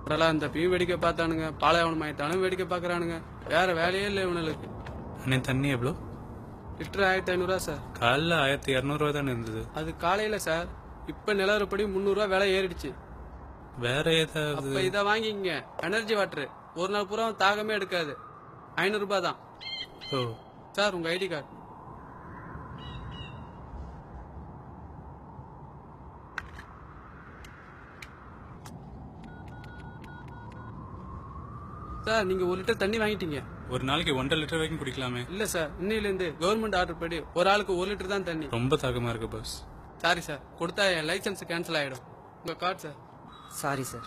அதெல்லாம் அந்த பீம் வேடிக்கை பார்த்தானுங்க, பாலைவனம் ஆயிட்டாலும் வேடிக்கை பார்க்கறானுங்க. வேற வேலையே இல்லை இவனுக்கு. அண்ணே தண்ணி எவ்வளோ? Litre 1500 sir. காலைல 1200 தானே இருந்தது. அது காலையில சார். இப்ப நிலவரப்படி 300 விலை ஏறிடுச்சு. வேற ஏதாவது? அப்ப இதை வாங்கிங்க, எனர்ஜி வாட்டர். ஒரு நாள் பூரா தாகமே எடுக்காது. 500 தான். ஓ சார் உங்க ஐடி கார்டு. சார் நீங்க 1 லிட்டர் தண்ணி வாங்கிட்டீங்க. ஒரு நாளைக்கு 1.5 லிட்டர் வரைக்கும் குடிக்கலாமே. இல்ல சார், இன்னையில இருந்து கவர்மெண்ட் ஆர்டர் படி ஒரு ஆளுக்கு 1 லிட்டர் தான் தண்ணி. ரொம்ப தாகமா இருக்கு பாஸ். சாரி சார், கொடுத்தா என் லைசன்ஸ் கேன்சல் ஆயிடும். உங்க கார்டு சார். Sorry sir.